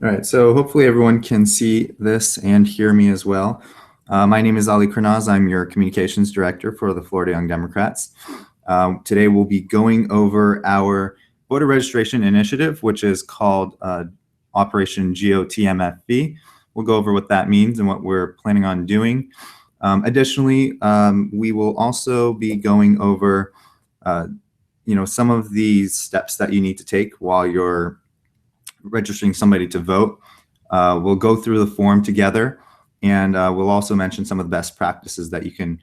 All right, so hopefully everyone can see this and hear me as well. My name is Ali Karnaz. I'm your communications director for the Florida Young Democrats. Today we'll be going over our voter registration initiative, which is called Operation GOTMFV. We'll go over what that means and what we're planning on doing. Additionally, we will also be going over some of these steps that you need to take while you're registering somebody to vote. We'll go through the form together, and we'll also mention some of the best practices that you can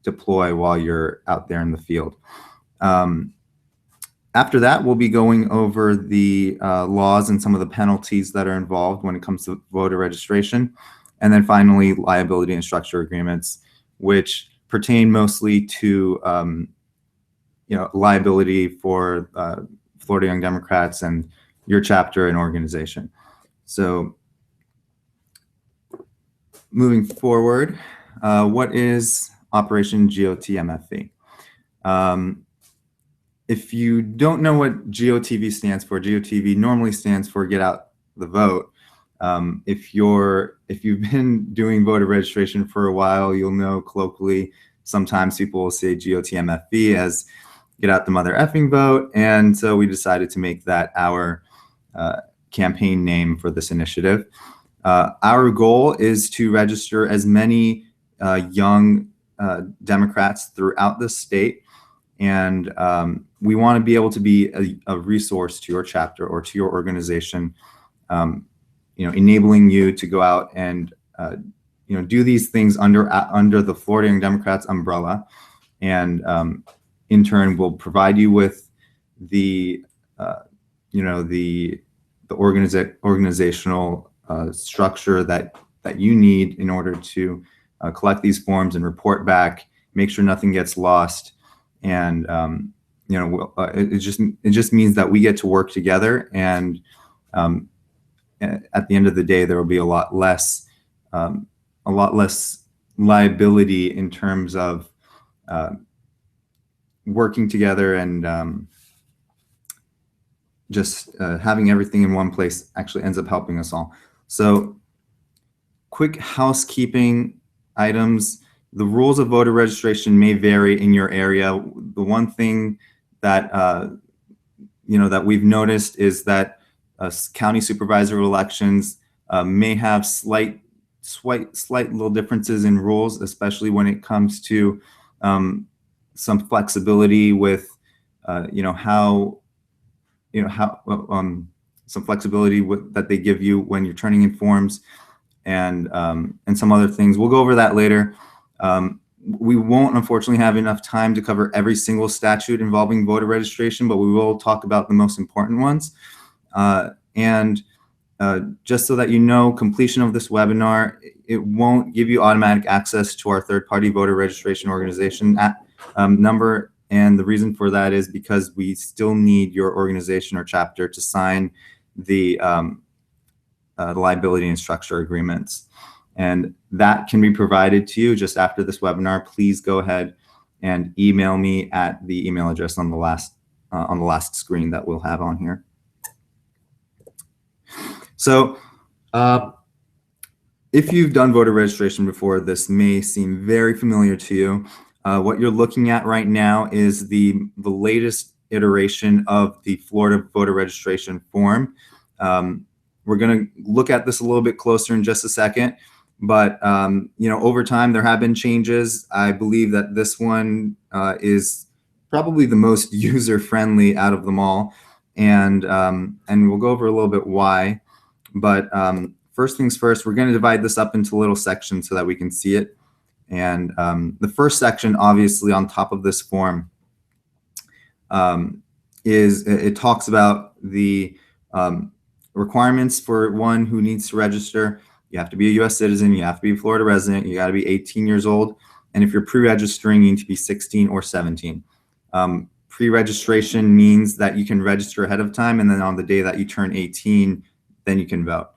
deploy while you're out there in the field. After that, we'll be going over the laws and some of the penalties that are involved when it comes to voter registration. And then finally, liability and structure agreements, which pertain mostly to liability for Florida Young Democrats and your chapter and organization. So moving forward, what is Operation GOTMFV? If you don't know what GOTV stands for, GOTV normally stands for Get Out the Vote. If you've been doing voter registration for a while, you'll know colloquially sometimes people will say GOTMFV as Get Out the Mother Effing Vote, and so we decided to make that our campaign name for this initiative. Our goal is to register as many young Democrats throughout the state, and we want to be able to be a resource to your chapter or to your organization, enabling you to go out and do these things under the Florida Young Democrats umbrella, and in turn will provide you with the organizational structure that you need in order to collect these forms and report back, make sure nothing gets lost, and it just means that we get to work together, and at the end of the day, there will be a lot less liability in terms of working together and just having everything in one place actually ends up helping us all. So quick housekeeping items. The rules of voter registration may vary in your area. The one thing that that we've noticed is that county supervisor elections may have slight little differences in rules, especially when it comes to some flexibility with some flexibility that they give you when you're turning in forms, and some other things. We'll go over that later. We won't, unfortunately, have enough time to cover every single statute involving voter registration, but we will talk about the most important ones. Just so that you know, completion of this webinar, it won't give you automatic access to our third-party voter registration organization number. And the reason for that is because we still need your organization or chapter to sign the liability and structure agreements. And that can be provided to you just after this webinar. Please go ahead and email me at the email address on the last screen that we'll have on here. So if you've done voter registration before, this may seem very familiar to you. What you're looking at right now is the latest iteration of the Florida voter registration form. We're going to look at this a little bit closer in just a second, but over time there have been changes. I believe that this one is probably the most user-friendly out of them all, and we'll go over a little bit why. But first things first, we're going to divide this up into little sections so that we can see it. And the first section, obviously, on top of this form, it talks about the requirements for one who needs to register. You have to be a U.S. citizen. You have to be a Florida resident. You got to be 18 years old. And if you're pre-registering, you need to be 16 or 17. Pre-registration means that you can register ahead of time, and then on the day that you turn 18, then you can vote.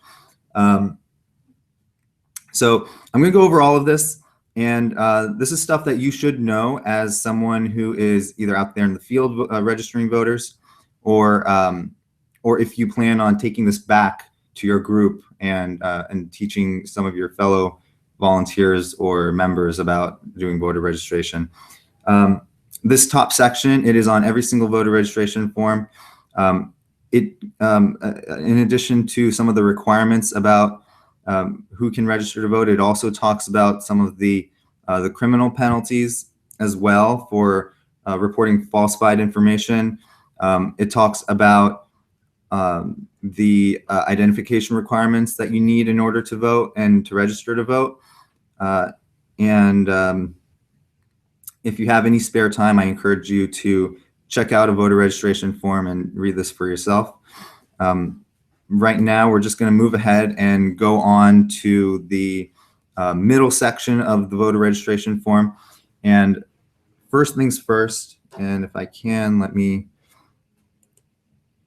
So I'm going to go over all of this. And this is stuff that you should know as someone who is either out there in the field registering voters, or if you plan on taking this back to your group and teaching some of your fellow volunteers or members about doing voter registration. This top section, it is on every single voter registration form. In addition to some of the requirements about who can register to vote, it also talks about some of the criminal penalties as well for reporting falsified information. It talks about the identification requirements that you need in order to vote and to register to vote. If you have any spare time, I encourage you to check out a voter registration form and read this for yourself. Right now, we're just going to move ahead and go on to the middle section of the voter registration form. And first things first, and if I can, let me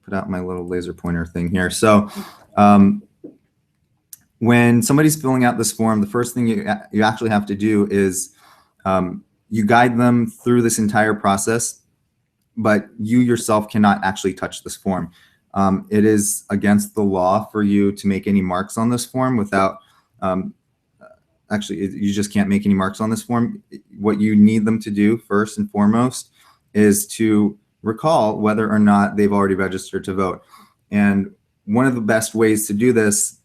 put out my little laser pointer thing here. So when somebody's filling out this form, the first thing you actually have to do is you guide them through this entire process, but you yourself cannot actually touch this form. It is against the law for you to make any marks on this form without, you just can't make any marks on this form. What you need them to do first and foremost is to recall whether or not they've already registered to vote. And one of the best ways to do this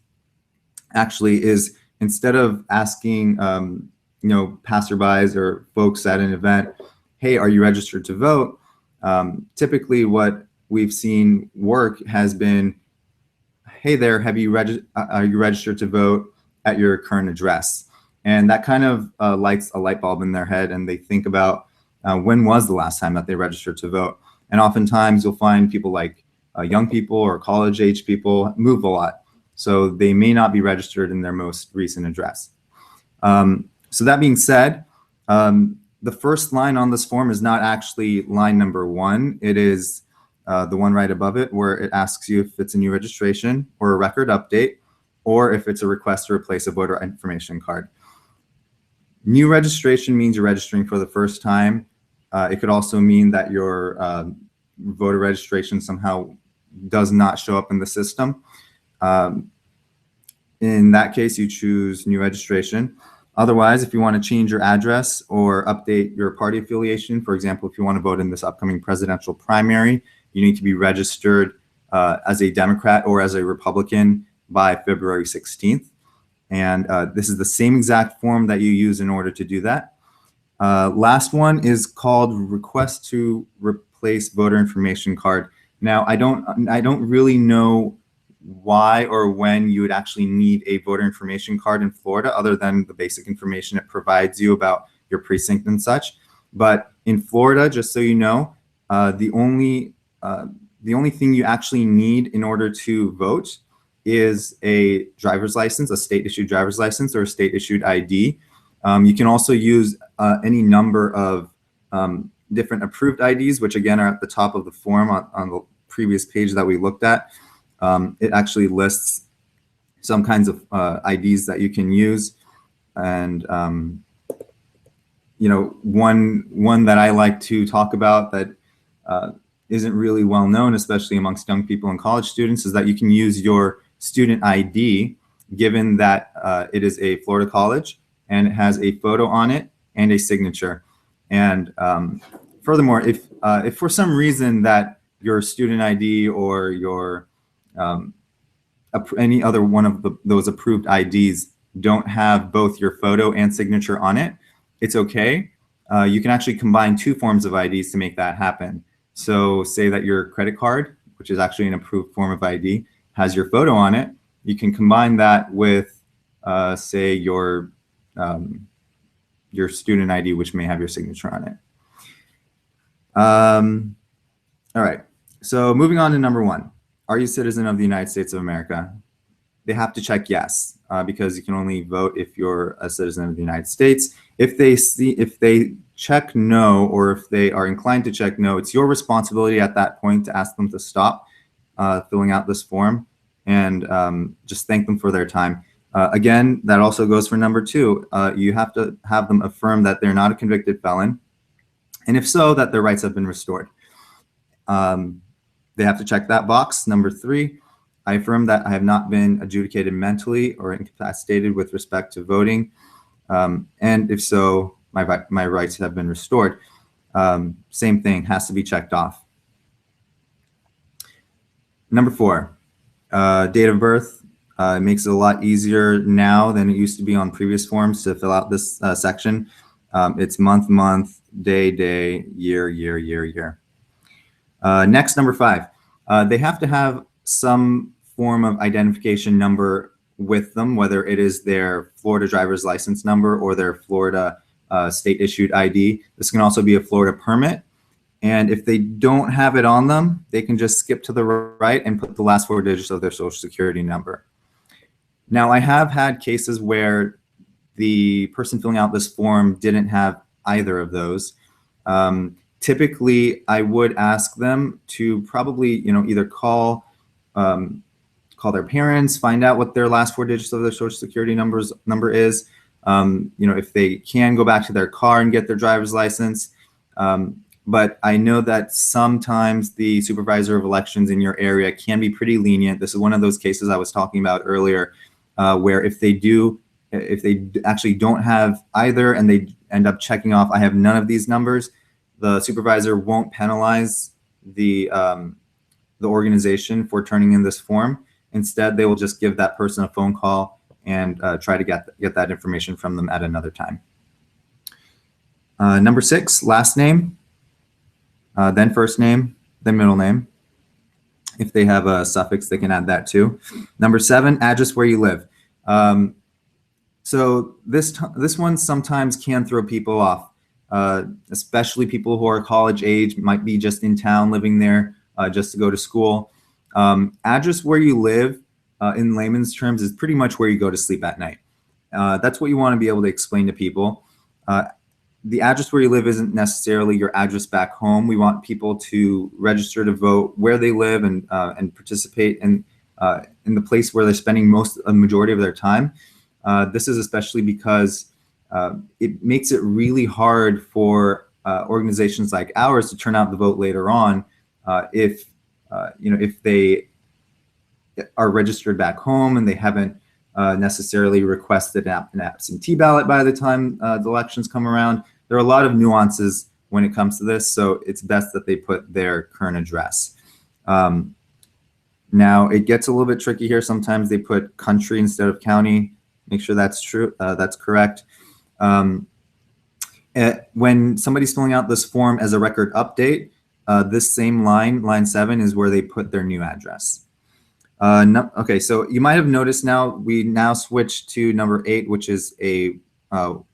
actually is, instead of asking passerbys or folks at an event, hey, are you registered to vote? Typically what we've seen work has been, hey there, are you registered to vote at your current address? And that kind of lights a light bulb in their head, and they think about when was the last time that they registered to vote. And oftentimes you'll find people like young people or college-age people move a lot, so they may not be registered in their most recent address. So that being said, the first line on this form is not actually line number 1. It is the one right above it, where it asks you if it's a new registration or a record update, or if it's a request to replace a voter information card. New registration means you're registering for the first time. It could also mean that your voter registration somehow does not show up in the system. In that case, you choose new registration. Otherwise, if you want to change your address or update your party affiliation, for example, if you want to vote in this upcoming presidential primary, you need to be registered as a Democrat or as a Republican by February 16th. And this is the same exact form that you use in order to do that. Last one is called request to replace voter information card. Now, I don't really know why or when you would actually need a voter information card in Florida, other than the basic information it provides you about your precinct and such. But in Florida, just so you know, the only thing you actually need in order to vote is a driver's license, a state-issued driver's license, or a state-issued ID. You can also use any number of different approved IDs, which again are at the top of the form on the previous page that we looked at. It actually lists some kinds of IDs that you can use. And one that I like to talk about that isn't really well known, especially amongst young people and college students, is that you can use your student ID, given that it is a Florida college and it has a photo on it and a signature. And furthermore, if for some reason that your student ID or your any other one of those approved IDs don't have both your photo and signature on it, it's okay. You can actually combine 2 forms of IDs to make that happen. So say that your credit card, which is actually an approved form of ID, has your photo on it. You can combine that with, say, your student ID, which may have your signature on it. All right, so moving on to number 1. Are you a citizen of the United States of America? They have to check yes, because you can only vote if you're a citizen of the United States. If they check no, or if they are inclined to check no, it's your responsibility at that point to ask them to stop filling out this form and just thank them for their time. Again, that also goes for number 2. You have to have them affirm that they're not a convicted felon, and if so, that their rights have been restored. They have to check that box. Number 3, I affirm that I have not been adjudicated mentally or incapacitated with respect to voting. And if so, my rights have been restored. Same thing, has to be checked off. Number 4, date of birth. It makes it a lot easier now than it used to be on previous forms to fill out this section. It's month, day, year. Next, number 5. They have to have some form of identification number with them, whether it is their Florida driver's license number or their Florida state-issued ID. This can also be a Florida permit. And if they don't have it on them, they can just skip to the right and put the last 4 digits of their social security number. Now, I have had cases where the person filling out this form didn't have either of those. Typically, I would ask them to probably, either call their parents, find out what their last 4 digits of their social security number is. If they can, go back to their car and get their driver's license. But I know that sometimes the supervisor of elections in your area can be pretty lenient. This is one of those cases I was talking about earlier, where if they actually don't have either and they end up checking off, I have none of these numbers, the supervisor won't penalize the organization for turning in this form. Instead, they will just give that person a phone call and try to get that information from them at another time. Number 6, last name, then first name, then middle name. If they have a suffix, they can add that too. Number 7, address where you live. So this one sometimes can throw people off, especially people who are college age, might be just in town living there just to go to school. Address where you live, in layman's terms, is pretty much where you go to sleep at night. That's what you want to be able to explain to people. The address where you live isn't necessarily your address back home. We want people to register to vote where they live and participate in the place where they're spending a majority of their time. This is especially because it makes it really hard for organizations like ours to turn out the vote later on if they are registered back home and they haven't necessarily requested an absentee ballot by the time the elections come around. There are a lot of nuances when it comes to this, so it's best that they put their current address. Now, it gets a little bit tricky here. Sometimes they put country instead of county. Make sure that's true. That's correct. When somebody's filling out this form as a record update, this same line 7, is where they put their new address. Okay, so you might have noticed we now switched to number 8, which is a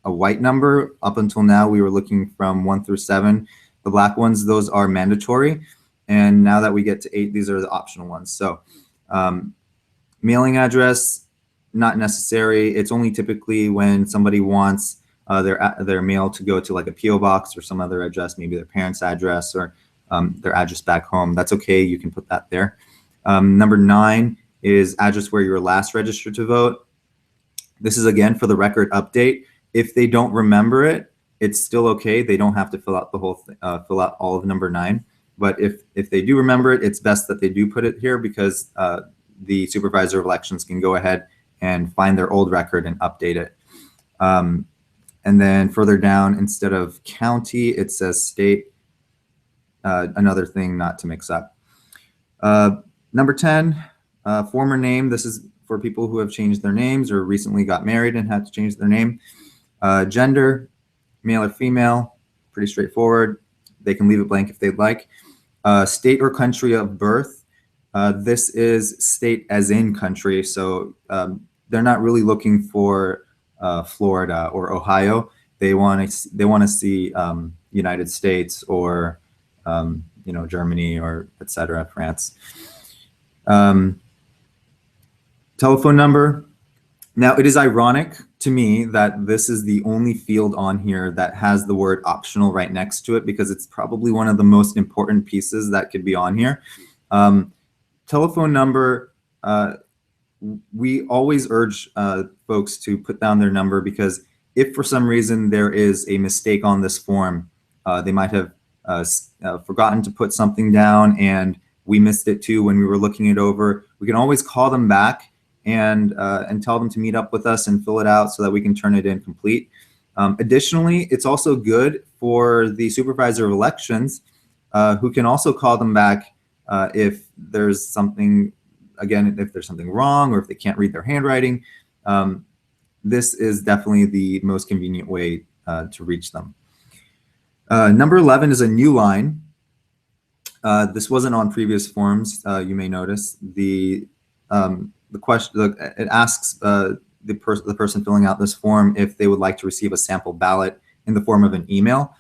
white number. Up until now, we were looking from 1 through 7. The black ones, those are mandatory. And now that we get to 8, these are the optional ones. So mailing address, not necessary. It's only typically when somebody wants their mail to go to like a P.O. box or some other address, maybe their parents' address or their address back home. That's okay. You can put that there. Number 9 is address where you were last registered to vote. This is, again, for the record update. If they don't remember it, it's still okay. They don't have to fill out the whole fill out all of number 9. But if they do remember it, it's best that they do put it here because the supervisor of elections can go ahead and find their old record and update it. And then further down, instead of county, it says state. Another thing not to mix up. Number 10, former name. This is for people who have changed their names or recently got married and had to change their name. Gender, male or female, pretty straightforward. They can leave it blank if they'd like. State or country of birth. This is state as in country, so they're not really looking for Florida or Ohio. They want to see United States or Germany or etc. France. Telephone number. Now, it is ironic to me that this is the only field on here that has the word optional right next to it because it's probably one of the most important pieces that could be on here. Telephone number, we always urge folks to put down their number because if for some reason there is a mistake on this form, they might have forgotten to put something down, and we missed it too when we were looking it over, we can always call them back and tell them to meet up with us and fill it out so that we can turn it in complete. Additionally, it's also good for the supervisor of elections, who can also call them back if there's something, again, if there's something wrong or if they can't read their handwriting. This is definitely the most convenient way to reach them. Number 11 is a new line. This wasn't on previous forms. You may notice the question. It asks the person filling out this form if they would like to receive a sample ballot in the form of an email.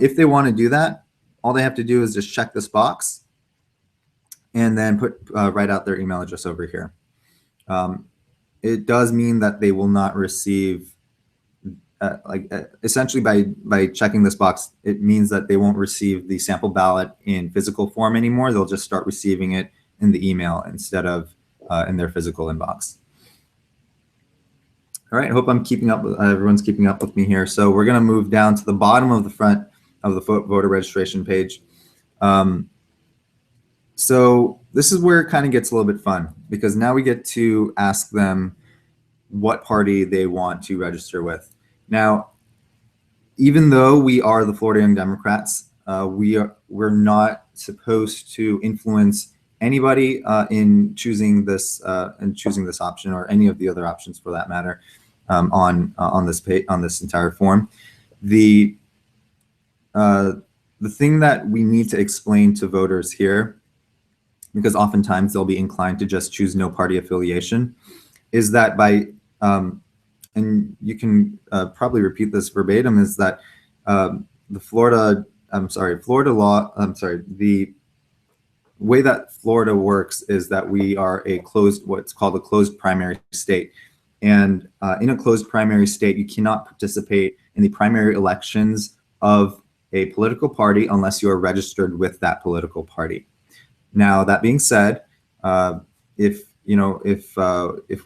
If they want to do that, all they have to do is just check this box and then write out their email address over here. It does mean that they will not receive, essentially by checking this box, it means that they won't receive the sample ballot in physical form anymore. They'll just start receiving it in the email instead of in their physical inbox. All right, I hope I'm keeping up with, everyone's keeping up with me here. So we're gonna move down to the bottom of the front of the voter registration page. So this is where it kind of gets a little bit fun, because now we get to ask them what party they want to register with. Now, even though we are the Florida Young Democrats, we're not supposed to influence anybody in choosing this option, or any of the other options for that matter, on this page, on this entire form. The thing that we need to explain to voters here, because oftentimes they'll be inclined to just choose no party affiliation, is that by and you can probably repeat this verbatim, is that the Florida law, the way that Florida works is that we are a closed, what's called a closed primary state. And in a closed primary state, you cannot participate in the primary elections of a political party unless you are registered with that political party. Now, that being said, if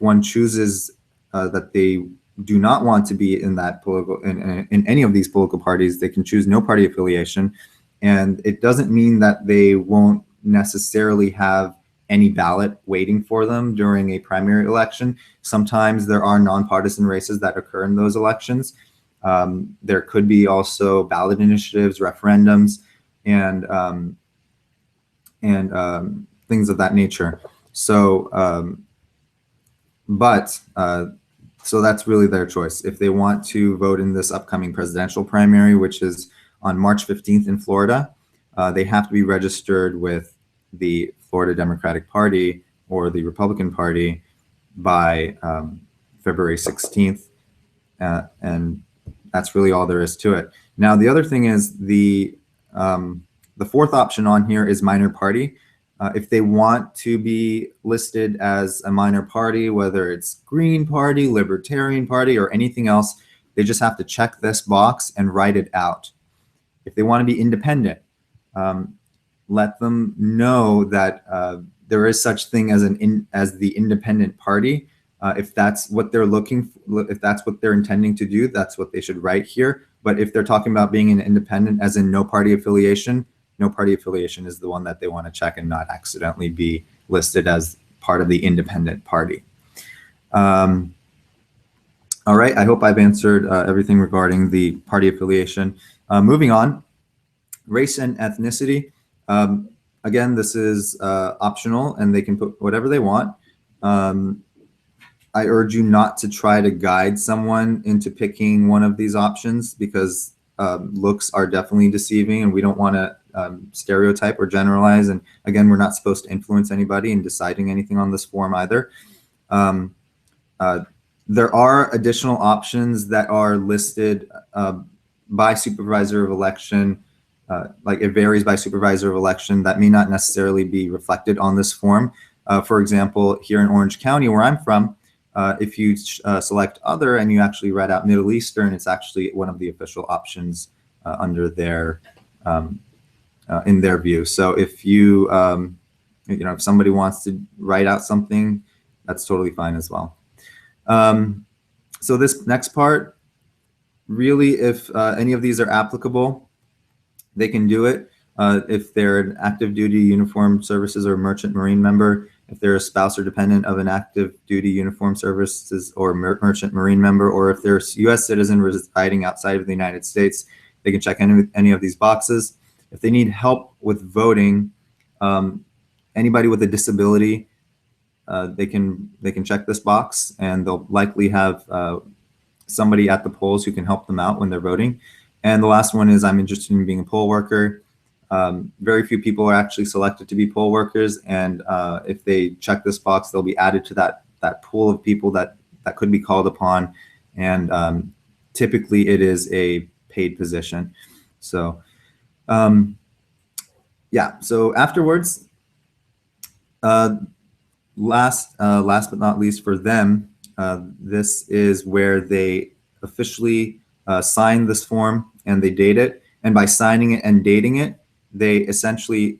one chooses that they do not want to be in that political, in any of these political parties, they can choose no party affiliation, and it doesn't mean that they won't necessarily have any ballot waiting for them during a primary election. Sometimes there are nonpartisan races that occur in those elections. There could be also ballot initiatives, referendums, and things of that nature. So, so that's really their choice. If they want to vote in this upcoming presidential primary, which is on March 15th in Florida, they have to be registered with the Florida Democratic Party or the Republican Party by February 16th. And that's really all there is to it. Now, the other thing is the fourth option on here is minor party. If they want to be listed as a minor party, whether it's Green Party, Libertarian Party, or anything else, they just have to check this box and write it out. If they want to be independent, let them know that there is such thing as the independent party. If that's what they're if that's what they're intending to do, that's what they should write here. But if they're talking about being an independent, as in no party affiliation, no party affiliation is the one that they want to check and not accidentally be listed as part of the independent party. All right, I hope I've answered everything regarding the party affiliation. Moving on, race and ethnicity. Again, this is optional and they can put whatever they want. I urge you not to try to guide someone into picking one of these options, because looks are definitely deceiving and we don't want to stereotype or generalize. And again, we're not supposed to influence anybody in deciding anything on this form either. There are additional options that are listed by supervisor of election. Like it varies by supervisor of election, that may not necessarily be reflected on this form. For example, here in Orange County, where I'm from, if you select other and you actually write out Middle Eastern, it's actually one of the official options under their in their view. So if you if somebody wants to write out something, that's totally fine as well. So this next part, really, if any of these are applicable, they can do it. if they're an active duty uniformed services or merchant marine member, if they're a spouse or dependent of an active duty uniformed services or merchant marine member, or if they're a U.S. citizen residing outside of the United States, they can check any of these boxes. If they need help with voting, anybody with a disability, they can check this box, and they'll likely have somebody at the polls who can help them out when they're voting. And the last one is, I'm interested in being a poll worker. Very few people are actually selected to be poll workers, and if they check this box, they'll be added to that pool of people that could be called upon, and typically it is a paid position. So yeah, so afterwards, last but not least for them, this is where they officially sign this form and they date it. And by signing it and dating it, they essentially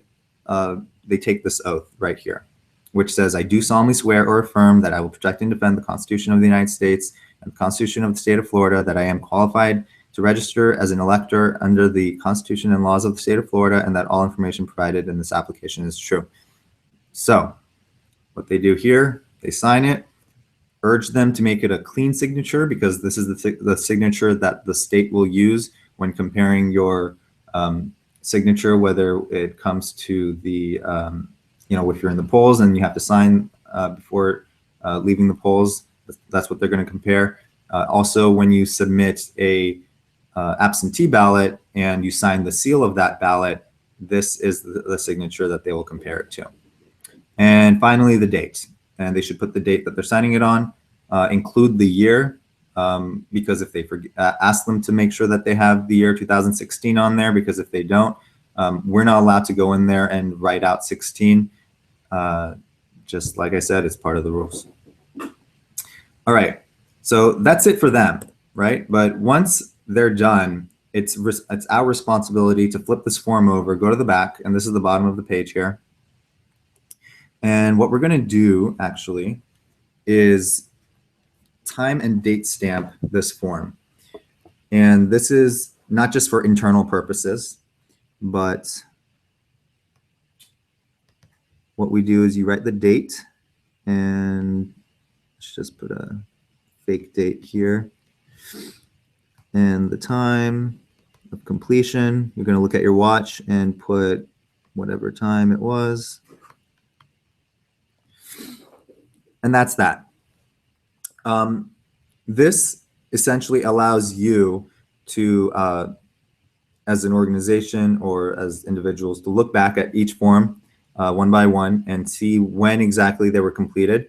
they take this oath right here, which says, I do solemnly swear or affirm that I will protect and defend the Constitution of the United States and the Constitution of the State of Florida, that I am qualified to register as an elector under the Constitution and laws of the State of Florida, and that all information provided in this application is true. So what they do here, they sign it, urge them to make it a clean signature, because this is the signature that the state will use when comparing your signature, whether it comes to the, if you're in the polls and you have to sign before leaving the polls, that's what they're going to compare. Also, when you submit a absentee ballot and you sign the seal of that ballot, this is the signature that they will compare it to. And finally, the date. And they should put the date that they're signing it on, include the year, because if they forget, ask them to make sure that they have the year 2016 on there, because if they don't, we're not allowed to go in there and write out 16. Just like I said, it's part of the rules. All right, so that's it for them, right? But once they're done, it's our responsibility to flip this form over, go to the back, and this is the bottom of the page here. And what we're going to do actually is time and date stamp this form. And this is not just for internal purposes, but what we do is you write the date, and let's just put a fake date here. And the time of completion, you're going to look at your watch and put whatever time it was. And that's that. This essentially allows you to, as an organization or as individuals, to look back at each form one by one and see when exactly they were completed.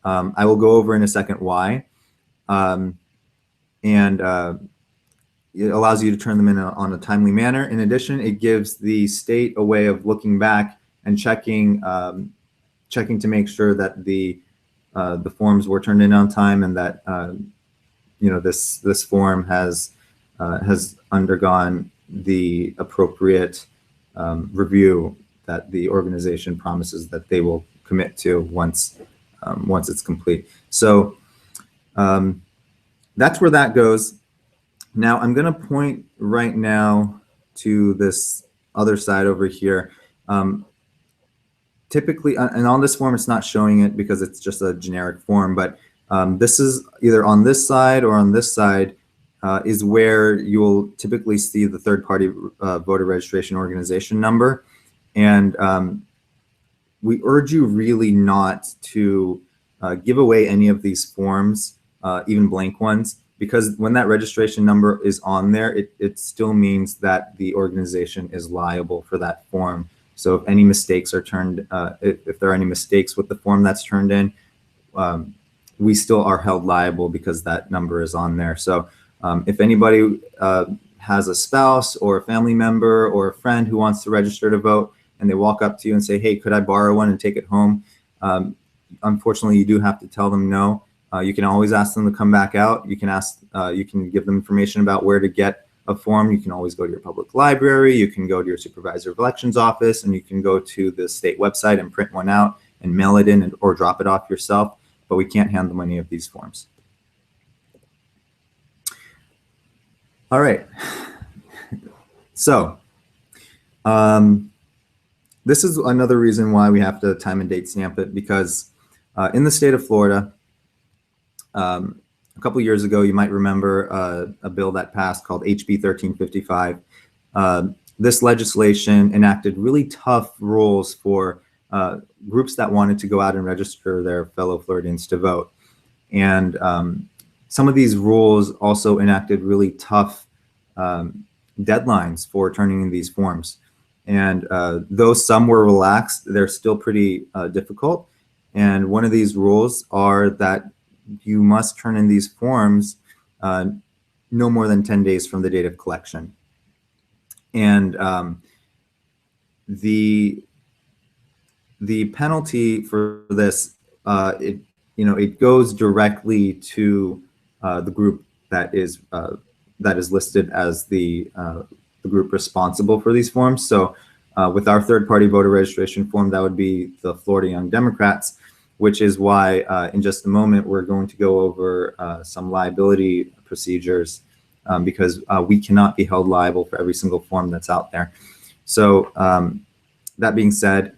I will go over in a second why. It allows you to turn them in on a timely manner. In addition, it gives the state a way of looking back and checking to make sure that the forms were turned in on time, and that this form has undergone the appropriate review that the organization promises that they will commit to once it's complete. So that's where that goes. Now I'm going to point right now to this other side over here. Typically, and on this form, it's not showing it because it's just a generic form, but this is either on this side or on this side is where you'll typically see the third-party voter registration organization number. And we urge you really not to give away any of these forms, even blank ones, because when that registration number is on there, it still means that the organization is liable for that form. So if any mistakes are turned, if there are any mistakes with the form that's turned in, we still are held liable because that number is on there. So if anybody has a spouse or a family member or a friend who wants to register to vote, and they walk up to you and say, hey, could I borrow one and take it home? Unfortunately, you do have to tell them no. You can always ask them to come back out. You can you can give them information about where to get a form. You can always go to your public library. You can go to your supervisor of elections office, and you can go to the state website and print one out and mail it in or drop it off yourself. But we can't handle any of these forms. All right. So This is another reason why we have to time and date stamp it, because in the state of Florida, a couple years ago, you might remember a bill that passed called HB 1355. This legislation enacted really tough rules for groups that wanted to go out and register their fellow Floridians to vote. And some of these rules also enacted really tough deadlines for turning in these forms. And though some were relaxed, they're still pretty difficult. And one of these rules are that you must turn in these forms no more than 10 days from the date of collection. And the penalty for this, it goes directly to the group that is listed as the group responsible for these forms. So with our third-party voter registration form, that would be the Florida Young Democrats, which is why in just a moment we're going to go over some liability procedures because we cannot be held liable for every single form that's out there. So that being said,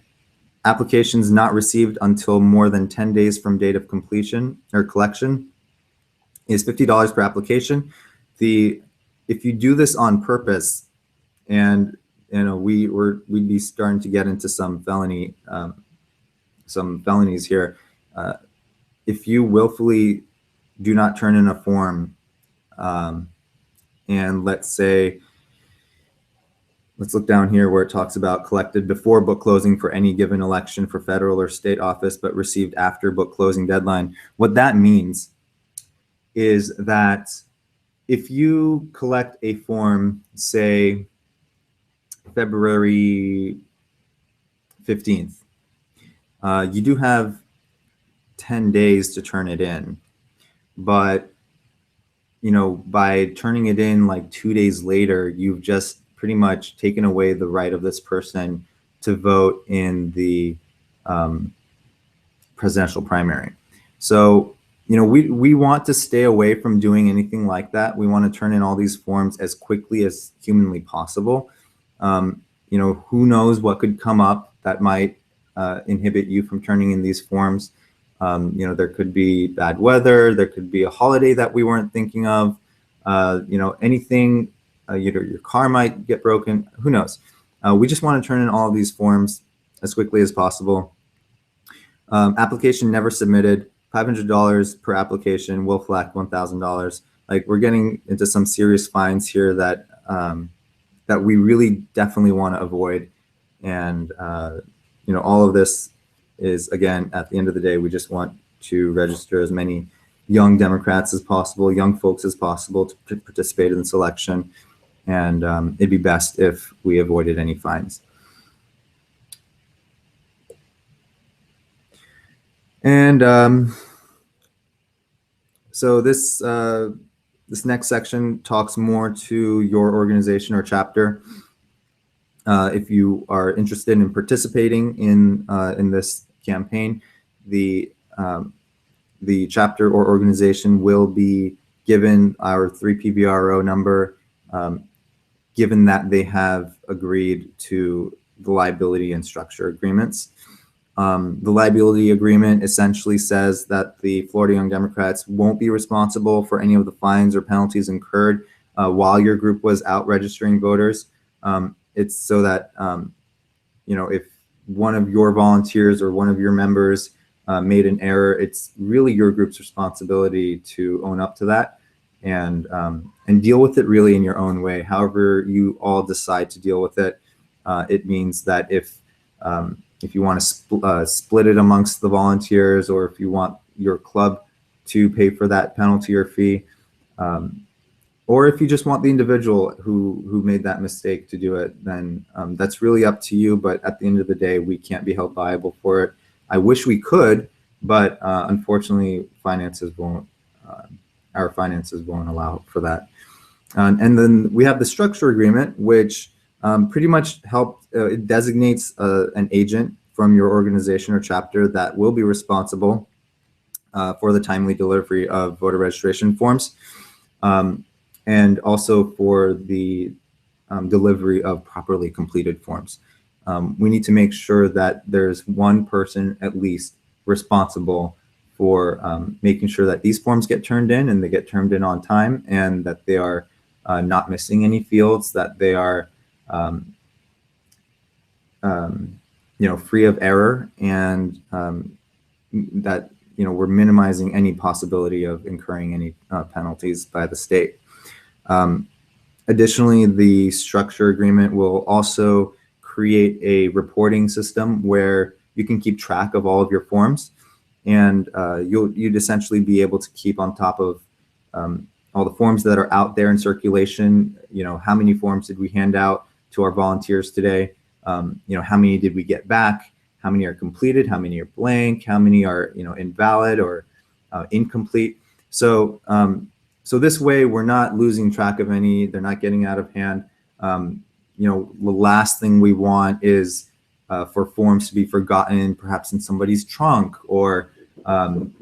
applications not received until more than 10 days from date of completion or collection is $50 per application. If you do this on purpose, and we'd be starting to get into some felonies here. If you willfully do not turn in a form, and let's look down here where it talks about collected before book closing for any given election for federal or state office, but received after book closing deadline. What that means is that if you collect a form, say February 15th, you do have 10 days to turn it in, but by turning it in like 2 days later, you've just pretty much taken away the right of this person to vote in the presidential primary. So we want to stay away from doing anything like that. We want to turn in all these forms as quickly as humanly possible. Who knows what could come up that might inhibit you from turning in these forms. There could be bad weather, there could be a holiday that we weren't thinking of, anything, your car might get broken, who knows. We just want to turn in all of these forms as quickly as possible. Application never submitted, $500 per application, willful act $1,000. Like, we're getting into some serious fines here that we really definitely want to avoid. And all of this is, again, at the end of the day, we just want to register as many young Democrats as possible, young folks as possible to participate in this election. And it'd be best if we avoided any fines. And so this next section talks more to your organization or chapter. If you are interested in participating in this campaign, the chapter or organization will be given our 3 PBRO number, given that they have agreed to the liability and structure agreements. The liability agreement essentially says that the Florida Young Democrats won't be responsible for any of the fines or penalties incurred while your group was out registering voters. It's so that, if one of your volunteers or one of your members made an error, it's really your group's responsibility to own up to that and deal with it really in your own way. However you all decide to deal with it, it means that if you want to split it amongst the volunteers, or if you want your club to pay for that penalty or fee, or if you just want the individual who made that mistake to do it, then that's really up to you. But at the end of the day, we can't be held liable for it. I wish we could, but unfortunately, our finances won't allow for that. And then we have the structure agreement, which pretty much it designates an agent from your organization or chapter that will be responsible for the timely delivery of voter registration forms, and also for the delivery of properly completed forms. We need to make sure that there's one person at least responsible for making sure that these forms get turned in and they get turned in on time, and that they are not missing any fields, that they are free of error, and that we're minimizing any possibility of incurring any penalties by the state. Additionally, the structure agreement will also create a reporting system where you can keep track of all of your forms, and you'd essentially be able to keep on top of all the forms that are out there in circulation. How many forms did we hand out to our volunteers today? How many did we get back? How many are completed? How many are blank? How many are invalid or incomplete? So this way we're not losing track of any. They're not getting out of hand. The last thing we want is for forms to be forgotten, perhaps in somebody's trunk, or some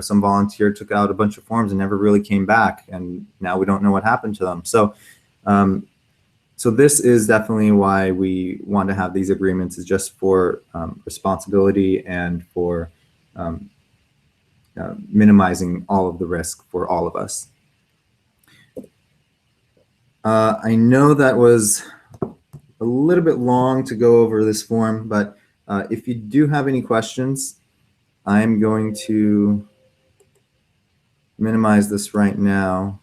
volunteer took out a bunch of forms and never really came back, and now we don't know what happened to them. So this is definitely why we want to have these agreements, is just for responsibility and for minimizing all of the risk for all of us. I know that was a little bit long to go over this form, but if you do have any questions, I'm going to minimize this right now.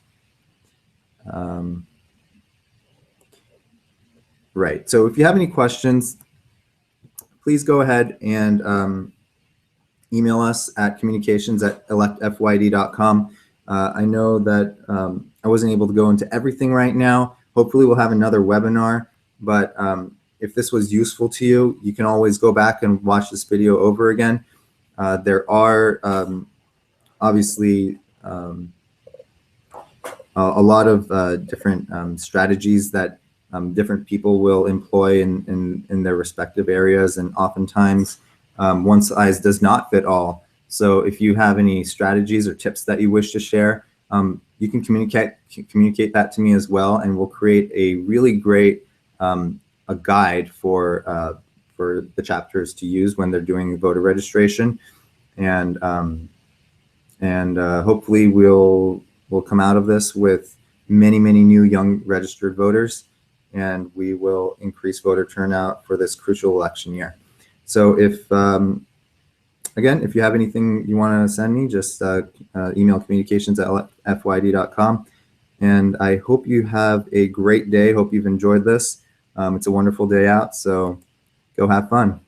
Right, so if you have any questions, please go ahead and email us at communications@electfyd.com. I know that I wasn't able to go into everything right now. Hopefully we'll have another webinar, but if this was useful to you, you can always go back and watch this video over again. There are obviously a lot of different strategies that different people will employ in their respective areas, and oftentimes one size does not fit all. So if you have any strategies or tips that you wish to share, you can communicate that to me as well, and we'll create a really great a guide for the chapters to use when they're doing voter registration, and hopefully we'll come out of this with many new young registered voters, and we will increase voter turnout for this crucial election year. So again, if you have anything you want to send me, just email communications@fyd.com. And I hope you have a great day. Hope you've enjoyed this. It's a wonderful day out, so go have fun.